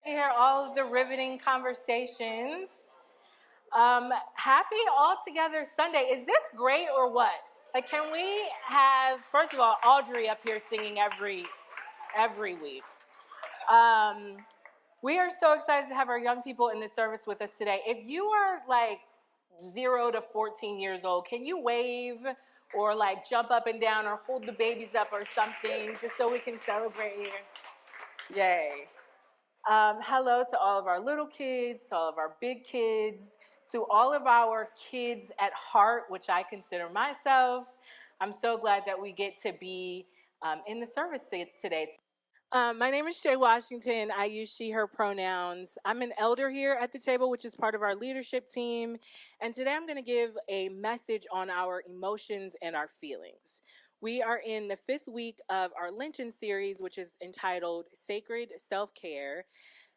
Hear all of the riveting conversations. Happy All Together Sunday. Is this great or what? Like, can we have, first of all, Audrey up here singing every week. We are so excited to have our young people in this service with us today. If you are like 0 to 14 years old, can you wave or like jump up and down or hold the babies up or something just so we can celebrate you? Yay. Hello to all of our little kids, to all of our big kids, to all of our kids at heart, which I consider myself. I'm so glad that we get to be in the service today. My name is Shae Washington. I use she, her pronouns. I'm an elder here at the table, which is part of our leadership team. And today I'm going to give a message on our emotions and our feelings. We are in the 5th week of our Lenten series, which is entitled Sacred Self-Care.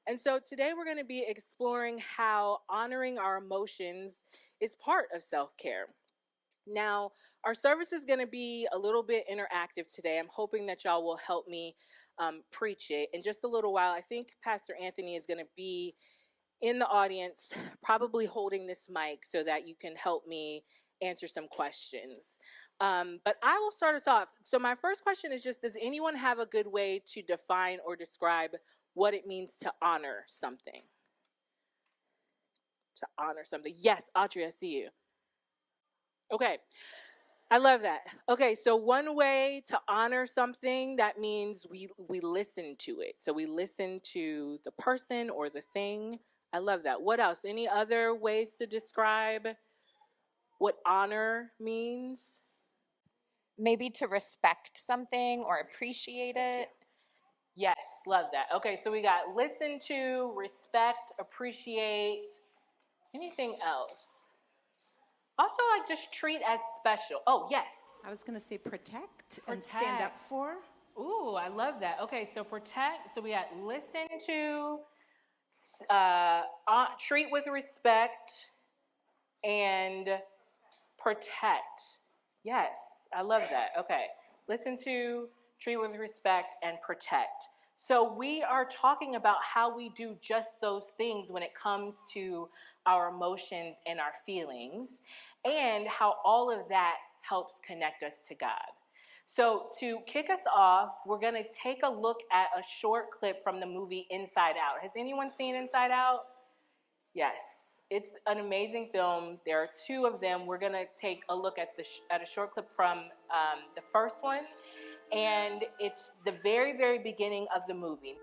And so today we're going to be exploring how honoring our emotions is part of self-care. Now, our service is going to be a little bit interactive today. I'm hoping that y'all will help me preach it. In just a little while, I think Pastor Anthony is going to be in the audience, probably holding this mic so that you can help me answer some questions. But I will start us off. So my first question is just, does anyone have a good way to define or describe what it means to honor something? To honor something. Yes, Audrey, I see you. Okay, I love that. Okay, so one way to honor something, that means we listen to it. So we listen to the person or the thing. I love that. What else? Any other ways to describe what honor means? Maybe to respect something or appreciate it. Yes, love that. Okay, so we got listen to, respect, appreciate. Anything else? Also, like just treat as special. Oh, yes. I was going to say protect and stand up for. Ooh, I love that. Okay, so protect. So we got listen to, treat with respect, and protect. Yes, I love that. Okay, listen to, treat with respect, and protect. So we are talking about how we do just those things when it comes to our emotions and our feelings, and how all of that helps connect us to God. So to kick us off, we're going to take a look at a short clip from the movie Inside Out. Has anyone seen Inside Out? Yes. It's an amazing film. There are 2 of them. We're going to take a look at a short clip from the first one, and it's the very, very beginning of the movie.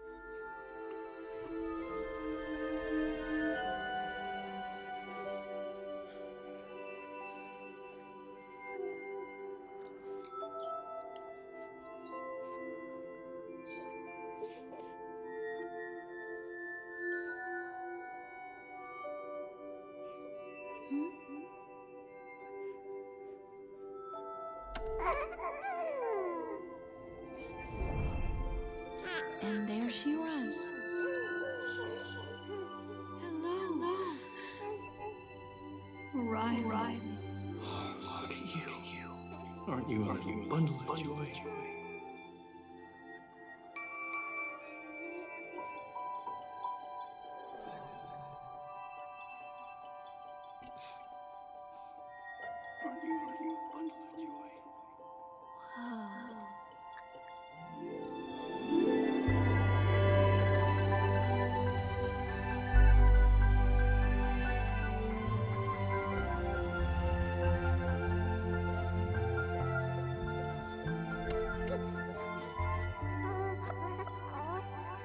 And there she was. Hello. Riley. Oh, look at you. Aren't you a bundle of joy?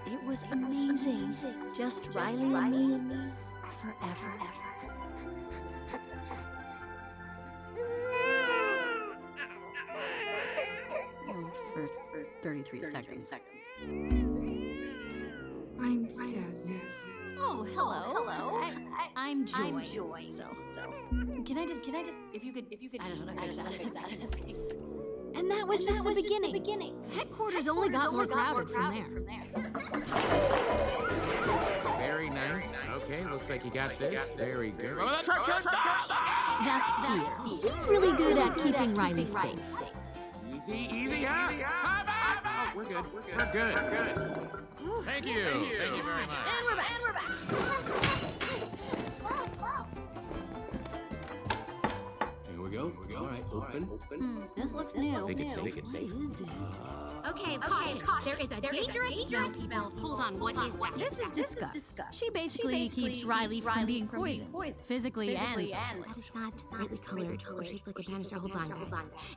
It was amazing. Just Riley and me forever. For 33 seconds. I'm Sadness. Oh, hello. I'm Joy. So can I just if you could I don't know exactly. And that was just the beginning. Headquarters only got more crowded from there. Very nice. Okay, looks like you got this. Very good. Oh, that's That's fear. He's really good at keeping Riley safe. Easy, huh? We're good. We're good. Thank you. Thank you very much. And we're back. Here we go. All right, open. This looks new. Take it safe. What is it? Okay, caution. There is a dangerous smell. Hold on, what is that? This is disgust. She basically keeps Riley from being poisoned, physically and sexually. That is not brightly colored or shaped like a dinosaur. Hold on.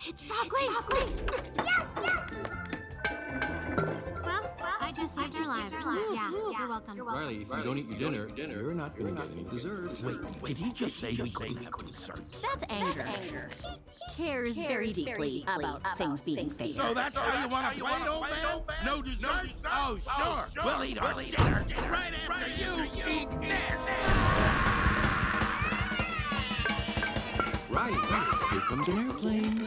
It's broccoli! Well, I just saved your lives. Yeah, you're welcome. Riley, if you don't eat your dinner, you're not going to get any dessert. Wait, did he just say we couldn't have dessert? That's anger. He cares very deeply about things being fair. So that's how you want to play it, old man? No dessert? Oh, sure. We'll eat our dinner right after you eat this. Riley, here comes an airplane.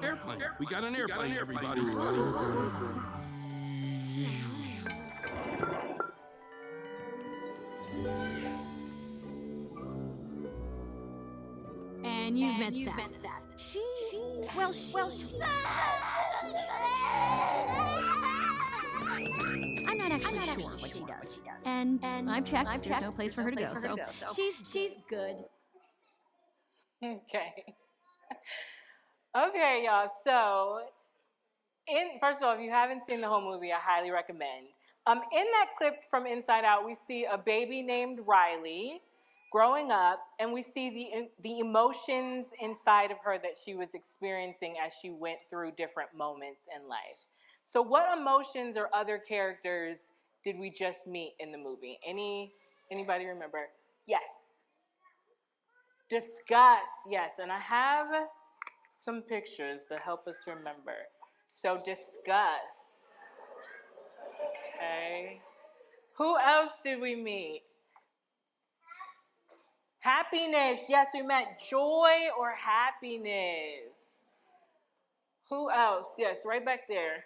Airplane. We got an airplane, everybody. And you've met Sadness. She. I'm not actually sure what she does. And I've checked. There's no place for her to go. So she's good. Okay. Okay, y'all. So, first of all, if you haven't seen the whole movie, I highly recommend. In that clip from Inside Out, we see a baby named Riley growing up, and we see the emotions inside of her that she was experiencing as she went through different moments in life. So, what emotions or other characters did we just meet in the movie? Anybody remember? Yes. Disgust. Yes, and I have some pictures that help us remember. So disgust. Okay. Who else did we meet? Happiness. Yes, we met joy or happiness. Who else? Yes, right back there.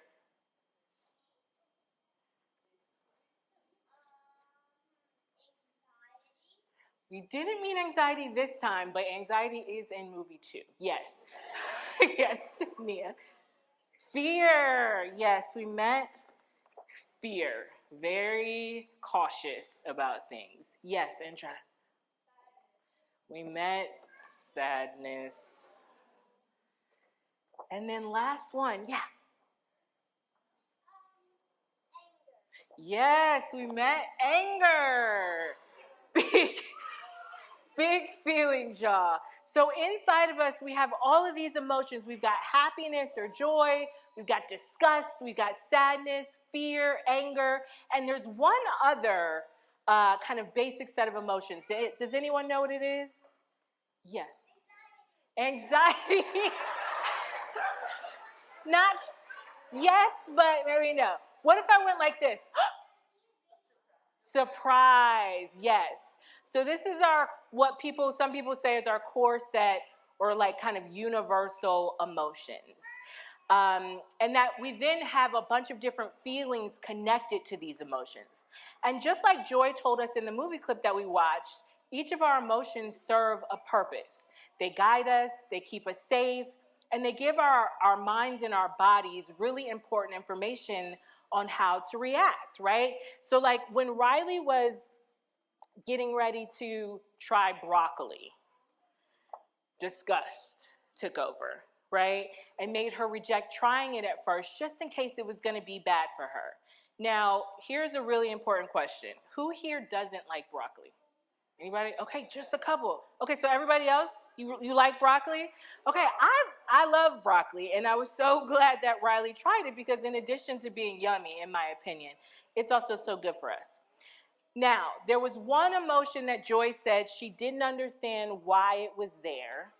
We didn't meet anxiety this time, but anxiety is in movie 2. Yes. Yes, Nia. Fear. Yes, we met fear. Very cautious about things. Yes, Andra. We met sadness. And then last one, yeah. Yes, we met anger. Big feelings, y'all. So inside of us, we have all of these emotions. We've got happiness or joy. We've got disgust. We've got sadness, fear, anger. And there's one other kind of basic set of emotions. Does anyone know what it is? Yes. Anxiety. Not, yes, but maybe no. What if I went like this? Surprise, yes. So this is some people say is our core set or like kind of universal emotions. And that we then have a bunch of different feelings connected to these emotions. And just like Joy told us in the movie clip that we watched, each of our emotions serve a purpose. They guide us, they keep us safe, and they give our minds and our bodies really important information on how to react, right? So like when Riley was getting ready to try broccoli, disgust took over, right? And made her reject trying it at first just in case it was going to be bad for her. Now, here's a really important question. Who here doesn't like broccoli? Anybody? Okay, just a couple. Okay, so everybody else, you like broccoli? Okay, I love broccoli, and I was so glad that Riley tried it because in addition to being yummy, in my opinion, it's also so good for us. Now, there was one emotion that Joy said she didn't understand why it was there.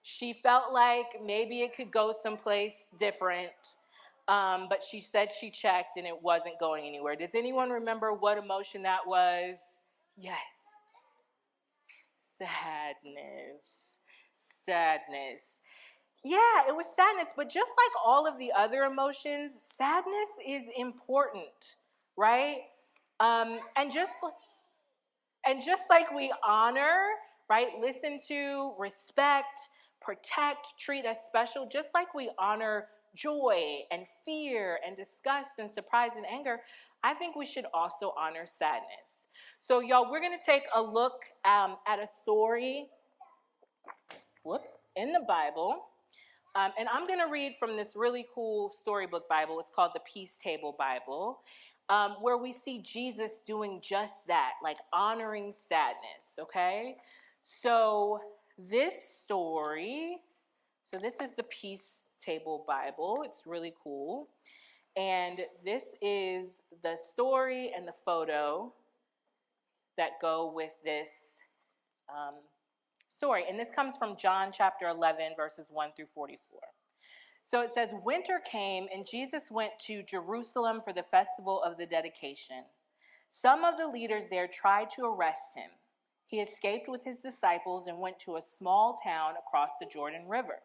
She felt like maybe it could go someplace different, but she said she checked and it wasn't going anywhere. Does anyone remember what emotion that was? Yes. Sadness. Yeah, it was sadness, but just like all of the other emotions, sadness is important, right? And just like we honor, right, listen to, respect, protect, treat as special, just like we honor joy and fear and disgust and surprise and anger, I think we should also honor sadness. So y'all, we're going to take a look at a story, in the Bible. And I'm going to read from this really cool storybook Bible. It's called the Peace Table Bible, where we see Jesus doing just that, like honoring sadness, okay? So this is the Peace Table Bible. It's really cool. And this is the story and the photo that go with this story. And this comes from John chapter 11, verses 1 through 44. So it says, winter came, and Jesus went to Jerusalem for the festival of the dedication. Some of the leaders there tried to arrest him. He escaped with his disciples and went to a small town across the Jordan River.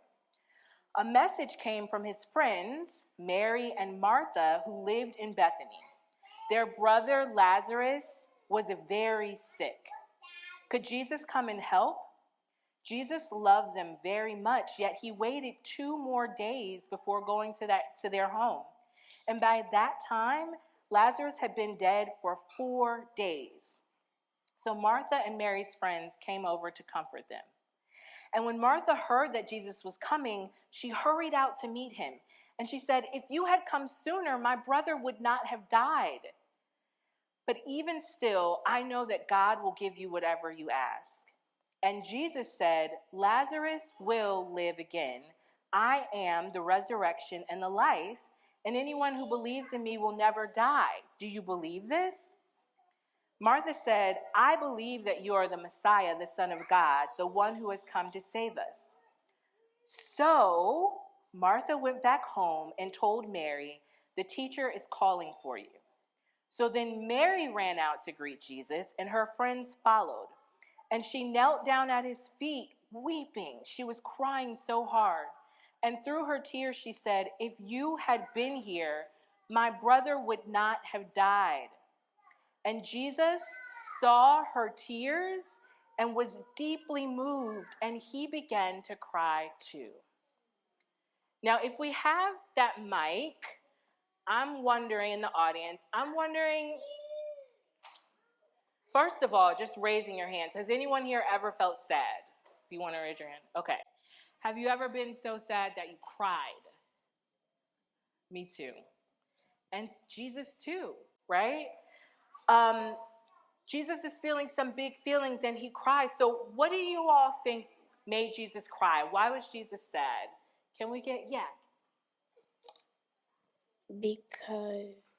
A message came from his friends, Mary and Martha, who lived in Bethany. Their brother Lazarus was very sick. Could Jesus come and help? Jesus loved them very much, yet he waited 2 more days before going to their home. And by that time, Lazarus had been dead for 4 days. So Martha and Mary's friends came over to comfort them. And when Martha heard that Jesus was coming, she hurried out to meet him. And she said, "If you had come sooner, my brother would not have died. But even still, I know that God will give you whatever you ask." And Jesus said, "Lazarus will live again. I am the resurrection and the life, and anyone who believes in me will never die. Do you believe this?" Martha said, "I believe that you are the Messiah, the Son of God, the one who has come to save us." So Martha went back home and told Mary, "The teacher is calling for you." So then Mary ran out to greet Jesus, and her friends followed. And she knelt down at his feet, weeping. She was crying so hard. And through her tears, she said, "If you had been here, my brother would not have died." And Jesus saw her tears and was deeply moved, and he began to cry too. Now, if we have that mic, I'm wondering, in the audience, first of all, just raising your hands. Has anyone here ever felt sad? If you want to raise your hand. Okay. Have you ever been so sad that you cried? Me too. And Jesus too, right? Jesus is feeling some big feelings and he cries. So what do you all think made Jesus cry? Why was Jesus sad? Can we get, yeah. Because.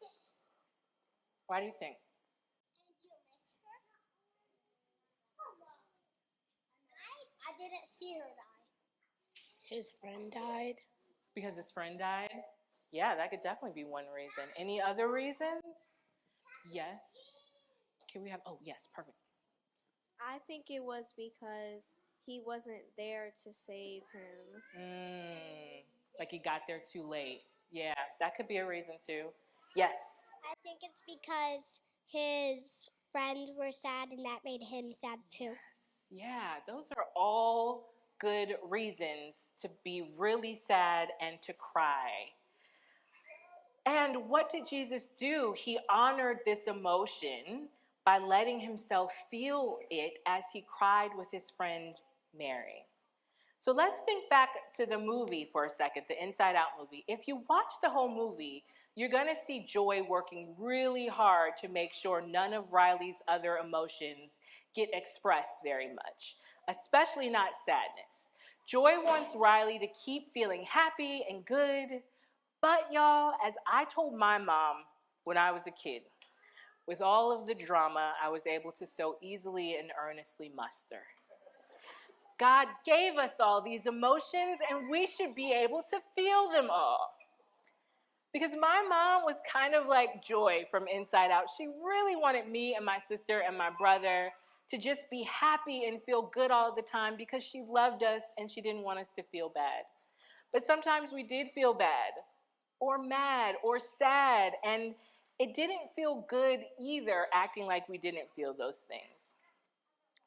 Why do you think? I didn't see her die. His friend died. Because his friend died? Yeah, that could definitely be one reason. Any other reasons? Yes. Can we have, oh, yes, perfect. I think it was because he wasn't there to save him. Like he got there too late. Yeah, that could be a reason too. Yes. I think it's because his friends were sad and that made him sad too. Yes. Yeah, those are all good reasons to be really sad and to cry. And what did Jesus do? He honored this emotion by letting himself feel it as he cried with his friend Mary. So let's think back to the movie for a second, the Inside Out movie. If you watch the whole movie, you're going to see Joy working really hard to make sure none of Riley's other emotions get expressed very much, especially not sadness. Joy wants Riley to keep feeling happy and good, but y'all, as I told my mom when I was a kid, with all of the drama I was able to so easily and earnestly muster, God gave us all these emotions and we should be able to feel them all. Because my mom was kind of like Joy from Inside Out. She really wanted me and my sister and my brother to just be happy and feel good all the time because she loved us and she didn't want us to feel bad. But sometimes we did feel bad or mad or sad, and it didn't feel good either acting like we didn't feel those things.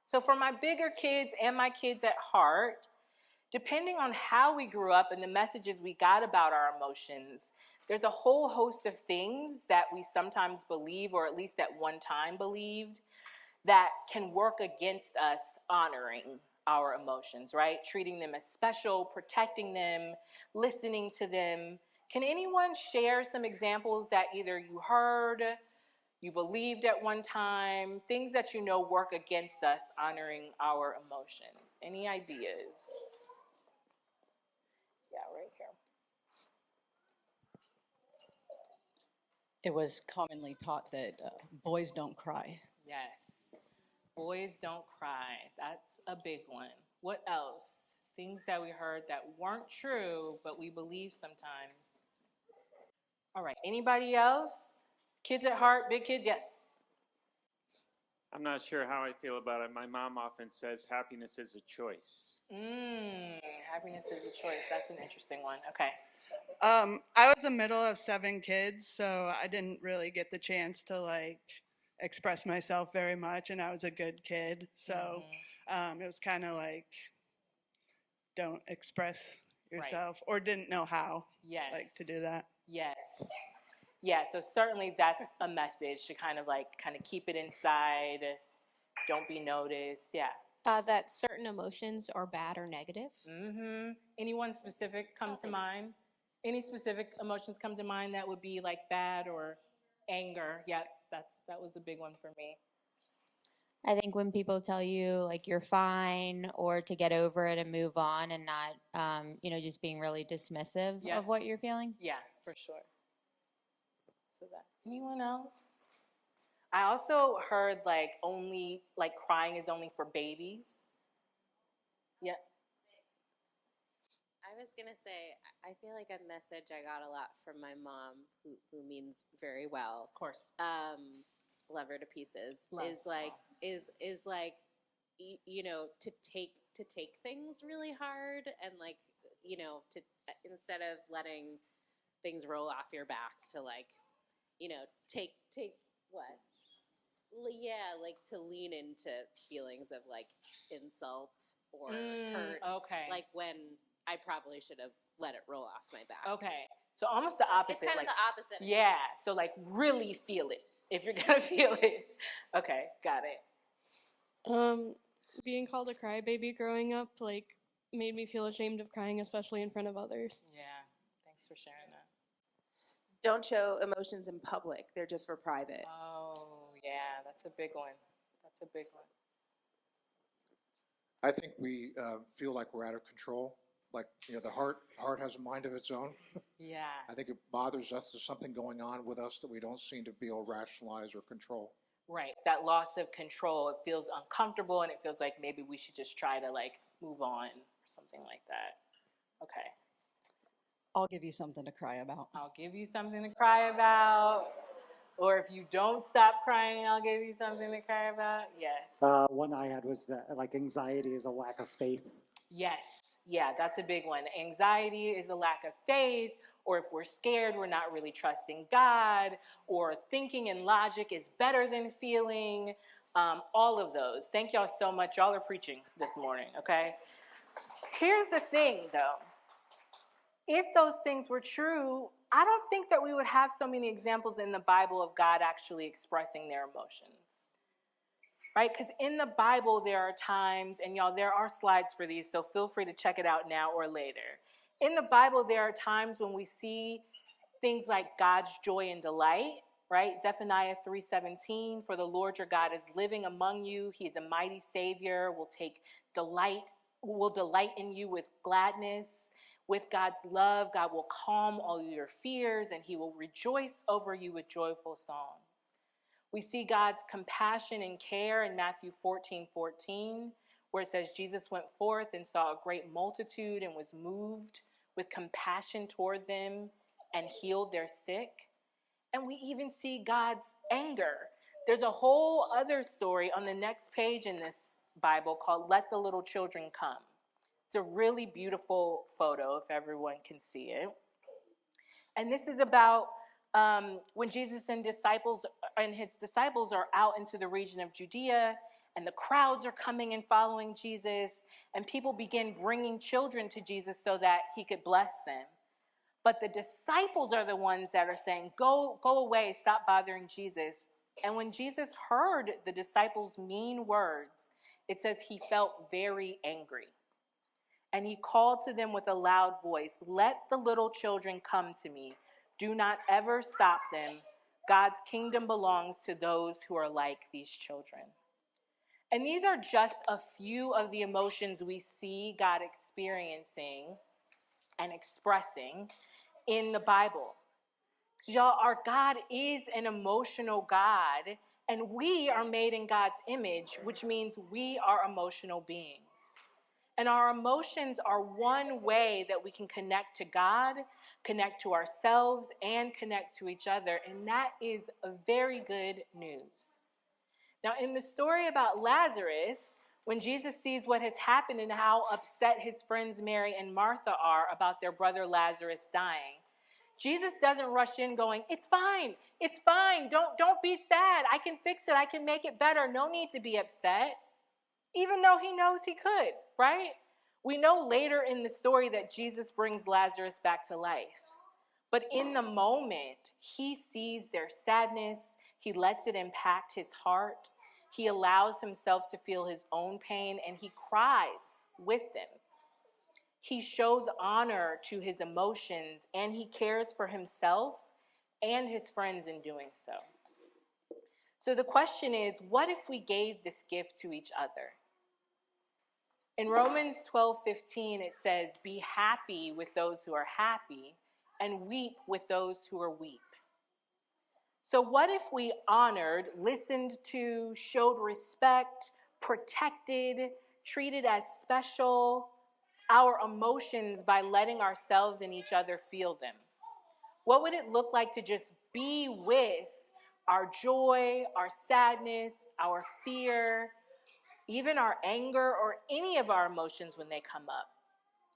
So for my bigger kids and my kids at heart, depending on how we grew up and the messages we got about our emotions, there's a whole host of things that we sometimes believe, or at least at one time believed, that can work against us honoring our emotions, right? Treating them as special, protecting them, listening to them. Can anyone share some examples that either you heard, you believed at one time, things that you know work against us honoring our emotions? Any ideas? Yeah, right here. It was commonly taught that boys don't cry. Yes. Boys don't cry. That's a big one. What else? Things that we heard that weren't true, but we believe sometimes. All right. Anybody else? Kids at heart, big kids? Yes. I'm not sure how I feel about it. My mom often says happiness is a choice. Happiness is a choice. That's an interesting one. Okay. I was the middle of 7 kids, so I didn't really get the chance to like express myself very much, and I was a good kid, so it was kind of like don't express yourself, or didn't know how to do that. Yes. Yeah, so certainly that's a message to kind of keep it inside, don't be noticed. Yeah. That certain emotions are bad or negative. Anyone specific come to mind? Any specific emotions come to mind that would be like bad or anger? Yeah, that was a big one for me. I think when people tell you like you're fine, or to get over it and move on, and not, just being really dismissive of what you're feeling. Yeah, for sure. So that. Anyone else? I also heard crying is only for babies. Yeah. I was going to say, I feel like a message I got a lot from my mom, who means very well. Of course. Love her to pieces. Love is like, to take things really hard, and to instead of letting things roll off your back, to take what? Yeah, to lean into feelings of insult or hurt. Okay. Like when I probably should have let it roll off my back. Okay. So almost the opposite. It's kind of the opposite. Yeah. So really feel it if you're gonna feel it. Okay, got it. Being called a crybaby growing up made me feel ashamed of crying, especially in front of others. Yeah. Thanks for sharing that. Don't show emotions in public. They're just for private. Oh, yeah, that's a big one. That's a big one. I think we feel like we're out of control. The heart has a mind of its own. Yeah. I think it bothers us. There's something going on with us that we don't seem to be able to rationalize or control. Right. That loss of control. It feels uncomfortable, and it feels like maybe we should just try to move on or something like that. Okay. I'll give you something to cry about. I'll give you something to cry about. Or if you don't stop crying, I'll give you something to cry about. Yes. One I had was that anxiety is a lack of faith. Yes. Yeah, that's a big one. Anxiety is a lack of faith, or if we're scared, we're not really trusting God, or thinking and logic is better than feeling. All of those. Thank y'all so much. Y'all are preaching this morning, okay? Here's the thing, though. If those things were true, I don't think that we would have so many examples in the Bible of God actually expressing their emotions. Right? Because in the Bible, there are times, and y'all, there are slides for these, so feel free to check it out now or later. In the Bible, there are times when we see things like God's joy and delight, right? Zephaniah 3:17, for the Lord your God is living among you. He is a mighty Savior, will delight in you with gladness. With God's love, God will calm all your fears, and he will rejoice over you with joyful songs. We see God's compassion and care in Matthew 14:14, where it says Jesus went forth and saw a great multitude and was moved with compassion toward them and healed their sick. And we even see God's anger. There's a whole other story on the next page in this Bible called Let the Little Children Come. It's a really beautiful photo if everyone can see it. And this is about when Jesus and his disciples are out into the region of Judea, and the crowds are coming and following Jesus, and people begin bringing children to Jesus so that he could bless them. But the disciples are the ones that are saying, go away, stop bothering Jesus. And when Jesus heard the disciples' mean words, it says he felt very angry. And he called to them with a loud voice, "Let the little children come to me. Do not ever stop them. God's kingdom belongs to those who are like these children." And these are just a few of the emotions we see God experiencing and expressing in the Bible. Y'all, our God is an emotional God, and we are made in God's image, which means we are emotional beings. And our emotions are one way that we can connect to God, connect to ourselves, and connect to each other. And that is a very good news. Now, in the story about Lazarus, when Jesus sees what has happened and how upset his friends Mary and Martha are about their brother Lazarus dying, Jesus doesn't rush in going, it's fine, don't be sad, I can fix it, I can make it better, no need to be upset. Even though he knows he could, right? We know later in the story that Jesus brings Lazarus back to life. But in the moment, he sees their sadness. He lets it impact his heart. He allows himself to feel his own pain, and he cries with them. He shows honor to his emotions, and he cares for himself and his friends in doing so. So the question is, what if we gave this gift to each other? In Romans 12:15, it says, "Be happy with those who are happy, and weep with those who are weep." So what if we honored, listened to, showed respect, protected, treated as special our emotions by letting ourselves and each other feel them? What would it look like to just be with our joy, our sadness, our fear, even our anger, or any of our emotions when they come up,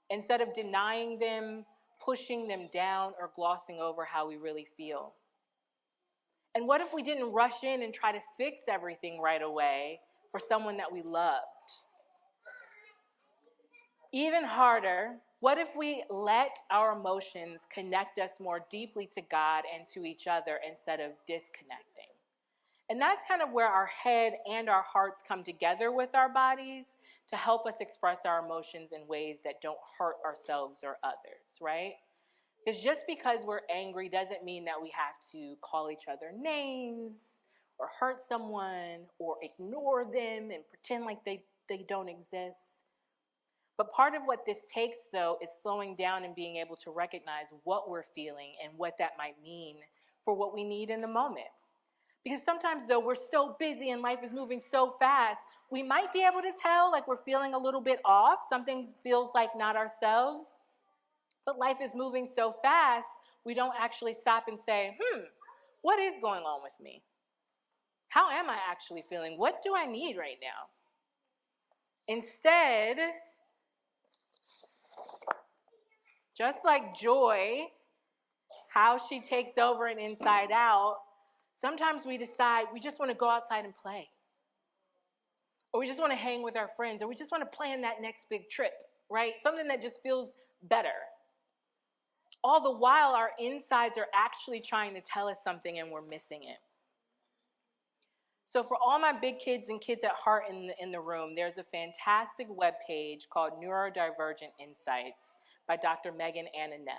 instead of denying them, pushing them down, or glossing over how we really feel? And what if we didn't rush in and try to fix everything right away for someone that we loved? Even harder, what if we let our emotions connect us more deeply to God and to each other instead of disconnecting? And that's kind of where our head and our hearts come together with our bodies to help us express our emotions in ways that don't hurt ourselves or others, right? Because just because we're angry doesn't mean that we have to call each other names or hurt someone or ignore them and pretend like they don't exist. But part of what this takes, though, is slowing down and being able to recognize what we're feeling and what that might mean for what we need in the moment. Because sometimes, though, we're so busy and life is moving so fast, we might be able to tell like we're feeling a little bit off, something feels like not ourselves. But life is moving so fast, we don't actually stop and say, what is going on with me? How am I actually feeling? What do I need right now? Instead, just like joy, how she takes over and inside out, sometimes we decide we just want to go outside and play. Or we just want to hang with our friends. Or we just want to plan that next big trip, right? Something that just feels better. All the while, our insides are actually trying to tell us something and we're missing it. So for all my big kids and kids at heart in the room, there's a fantastic webpage called Neurodivergent Insights by Dr. Megan Anna Neff.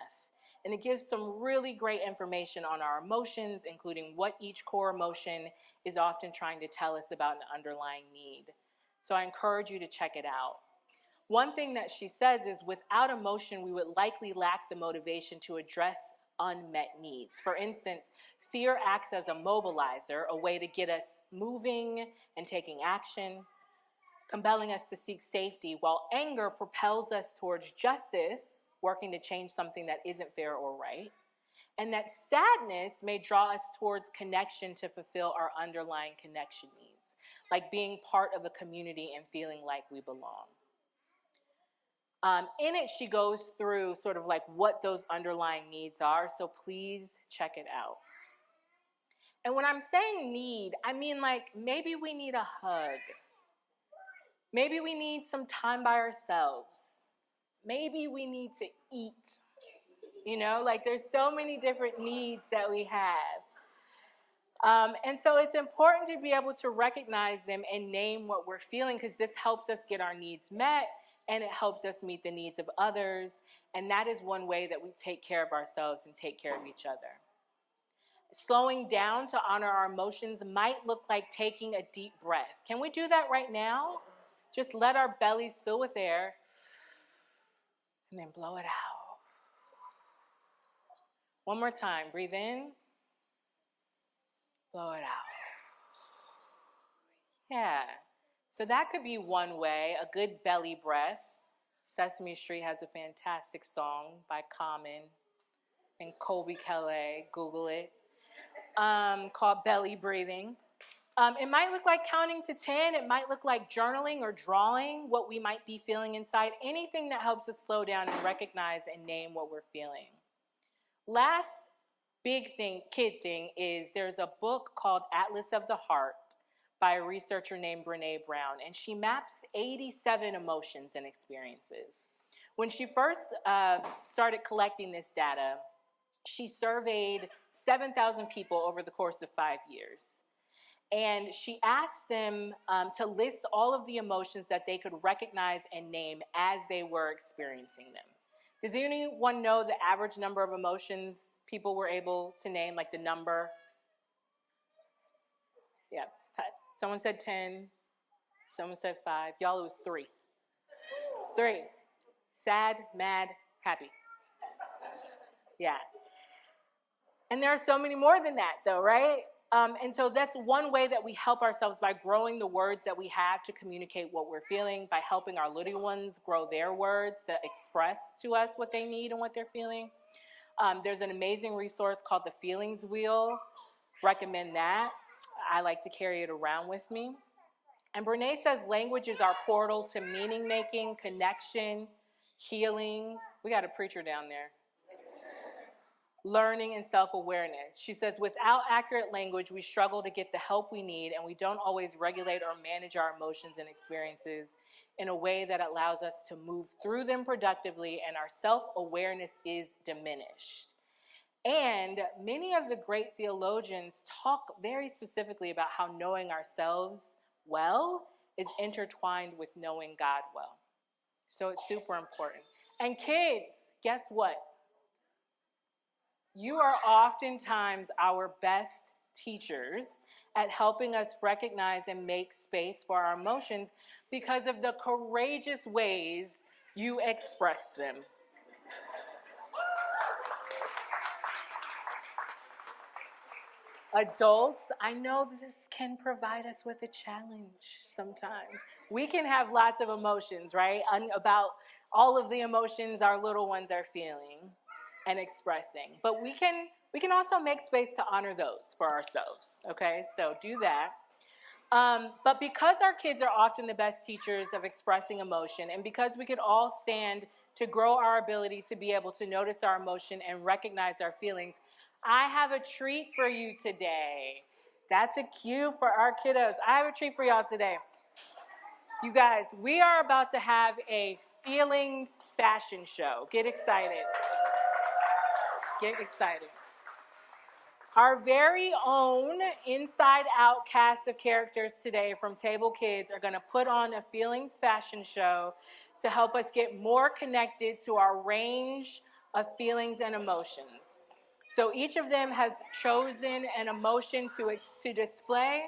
And it gives some really great information on our emotions, including what each core emotion is often trying to tell us about an underlying need. So I encourage you to check it out. One thing that she says is without emotion, we would likely lack the motivation to address unmet needs. For instance, fear acts as a mobilizer, a way to get us moving and taking action, compelling us to seek safety, while anger propels us towards justice, working to change something that isn't fair or right, and that sadness may draw us towards connection to fulfill our underlying connection needs, like being part of a community and feeling like we belong. In it, she goes through sort of like what those underlying needs are, so please check it out. And when I'm saying need, I mean like maybe we need a hug, Maybe we need some time by ourselves. Maybe we need to eat. You know, like there's so many different needs that we have. And so it's important to be able to recognize them and name what we're feeling, because this helps us get our needs met and it helps us meet the needs of others. And that is one way that we take care of ourselves and take care of each other. Slowing down to honor our emotions might look like taking a deep breath. Can we do that right now? Just let our bellies fill with air and then blow it out. One more time. Breathe in. Blow it out. Yeah. So that could be one way, a good belly breath. Sesame Street has a fantastic song by Common and Colby Kelly. Google it. Called Belly Breathing. It might look like counting to 10. It might look like journaling or drawing what we might be feeling inside. Anything that helps us slow down and recognize and name what we're feeling. Last big thing, kid thing, is there's a book called Atlas of the Heart by a researcher named Brene Brown, and she maps 87 emotions and experiences. When she first started collecting this data, she surveyed 7,000 people over the course of 5 years. And she asked them to list all of the emotions that they could recognize and name as they were experiencing them. Does anyone know the average number of emotions people were able to name, like the number? Yeah, someone said 10, someone said 5. Y'all, it was 3. 3. Sad, mad, happy. Yeah. And there are so many more than that, though, right? And so that's one way that we help ourselves, by growing the words that we have to communicate what we're feeling, by helping our little ones grow their words to express to us what they need and what they're feeling. There's an amazing resource called the Feelings Wheel. Recommend that. I like to carry it around with me. And Brene says language is our portal to meaning making, connection, healing. We got a preacher down there. Learning and self-awareness. She says, without accurate language, we struggle to get the help we need, and we don't always regulate or manage our emotions and experiences in a way that allows us to move through them productively, and our self-awareness is diminished. And many of the great theologians talk very specifically about how knowing ourselves well is intertwined with knowing God well. So it's super important. And kids, guess what? You are oftentimes our best teachers at helping us recognize and make space for our emotions because of the courageous ways you express them. Adults, I know this can provide us with a challenge sometimes. We can have lots of emotions, right? About all of the emotions our little ones are feeling and expressing. But we can also make space to honor those for ourselves, okay? So do that. But because our kids are often the best teachers of expressing emotion, and because we could all stand to grow our ability to be able to notice our emotion and recognize our feelings, I have a treat for you today. That's a cue for our kiddos. I have a treat for y'all today. You guys, we are about to have a feelings fashion show. Get excited. Get excited. Our very own Inside Out cast of characters today from Table Kids are going to put on a feelings fashion show to help us get more connected to our range of feelings and emotions. So each of them has chosen an emotion to display.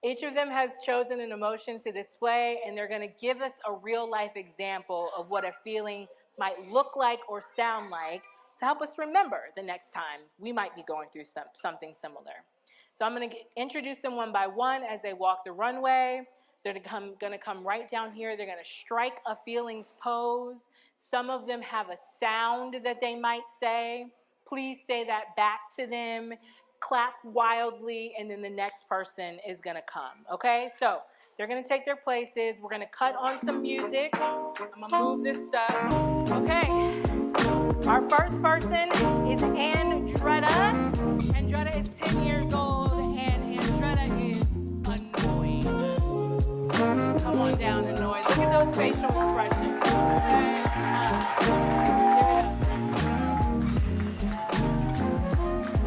Each of them has chosen an emotion to display, and they're going to give us a real-life example of what a feeling might look like or sound like to help us remember the next time we might be going through something similar. So I'm going to introduce them one by one as they walk the runway. They're going to come right down here. They're going to strike a feelings pose. Some of them have a sound that they might say. Please say that back to them. Clap wildly, and then the next person is going to come, okay? So they're going to take their places. We're going to cut on some music. I'm going to move this stuff. Okay. Our first person is Andretta. Andretta is 10 years old, and Andretta is annoying. facial expressions.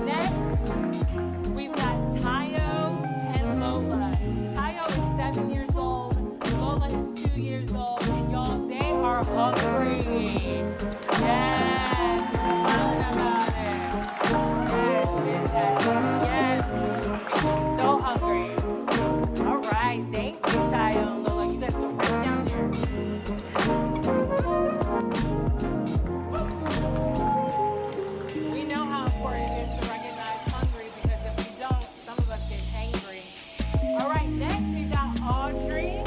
Next, we've got Tayo and Lola. Tayo is 7 years old. Lola is 2 years old. And y'all, they are hungry. Yes, smiling about it. Yes, so hungry. All right, thank you, Tayo and Lola. You guys go right down there. We know how important it is to recognize hungry because if we don't, some of us get hangry. All right, next we got Audrey.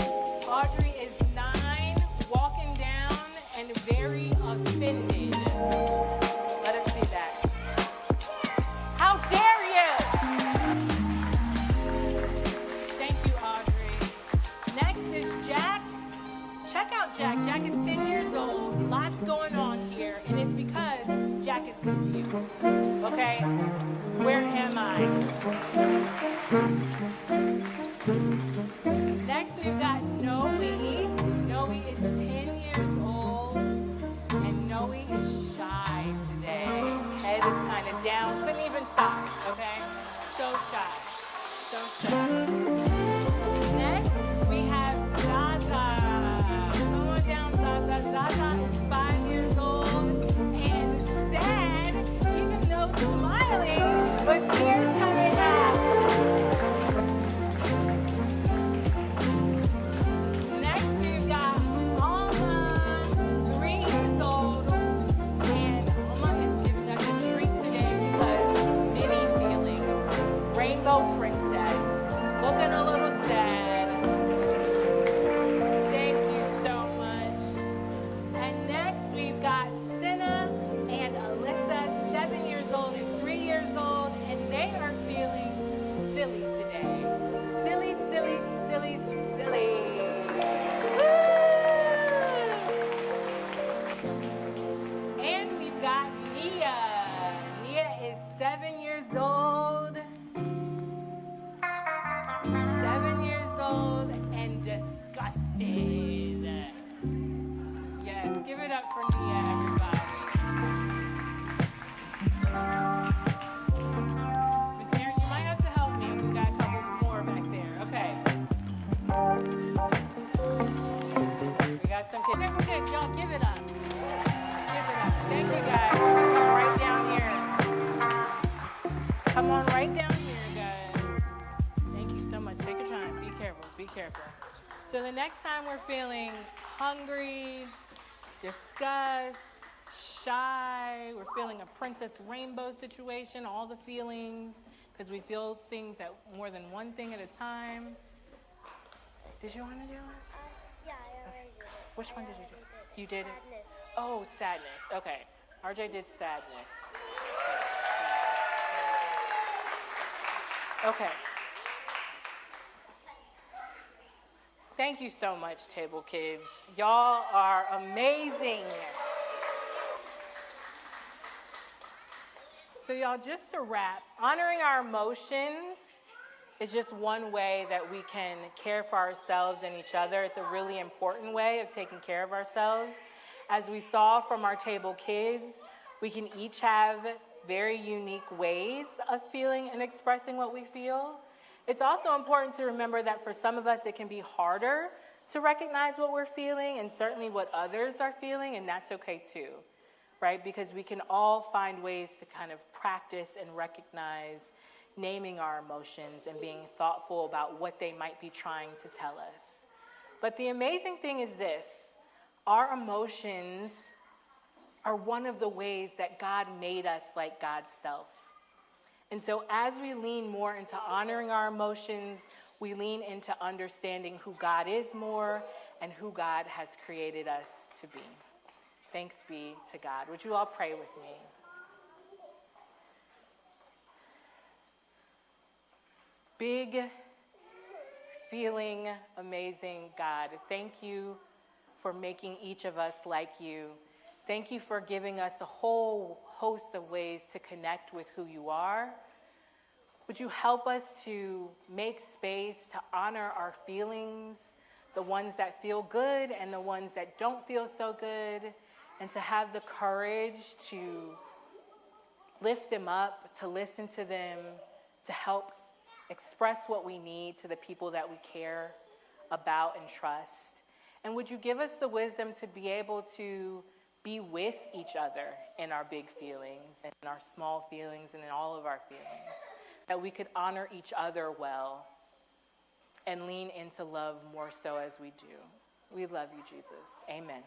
Audrey is 9, walking down and very offended. Let us see that. How dare you! Thank you, Audrey. Next is Jack. Check out Jack. Jack is 10 years old. Lots going on here, and it's because Jack is confused. Okay? Where am I? Next, we've got Noe. Noe is 10 years old, and Noe is shy today. Head is kind of down. Couldn't even stop. Okay? So shy. So shy. Next, we have Zaza. Come on down, Zaza. Zaza is 5 years old and sad, even though smiling, but tears coming out. Next, we've got Alma, 3 years old, and Alma is giving us a treat today because many feelings. Rainbow Princess, looking a little sad. Thank you so much. And next we've got Senna and Alyssa, 7 years old and 3 years old, and they are feeling silly today. Silly, silly, silly, silly. Woo! And we've got Nia. Nia is 7 years old. 7 years old and disgusted. Yes, give it up for Nia, everybody. Miss Erin, you might have to help me. We got a couple more back there. Okay. We got some kids. We're good. Y'all give it up. Give it up. Thank you, guys. Come right down here. Come on right down here, guys. Thank you so much. Take your time. Be careful. Be careful. So the next time we're feeling hungry, disgust, shy, we're feeling a Princess Rainbow situation, all the feelings, because we feel things at more than one thing at a time. Did you want to do it? Yeah, I already did it. Which one did you do? You did it? Sadness. Oh, sadness. Okay. RJ did sadness. Okay. Thank you so much, Table Kids. Y'all are amazing. So y'all, just to wrap, honoring our emotions is just one way that we can care for ourselves and each other. It's a really important way of taking care of ourselves. As we saw from our Table Kids, we can each have very unique ways of feeling and expressing what we feel. It's also important to remember that for some of us, it can be harder to recognize what we're feeling and certainly what others are feeling, and that's okay too, right? Because we can all find ways to kind of practice and recognize naming our emotions and being thoughtful about what they might be trying to tell us. But the amazing thing is this: our emotions are one of the ways that God made us like God's self. And so as we lean more into honoring our emotions, we lean into understanding who God is more and who God has created us to be. Thanks be to God. Would you all pray with me? Big, feeling, amazing God, thank you for making each of us like you. Thank you for giving us a whole host of ways to connect with who you are. Would you help us to make space to honor our feelings, the ones that feel good and the ones that don't feel so good, and to have the courage to lift them up, to listen to them, to help express what we need to the people that we care about and trust. And would you give us the wisdom to be able to be with each other in our big feelings and in our small feelings and in all of our feelings, that we could honor each other well and lean into love more so as we do. We love you, Jesus. Amen.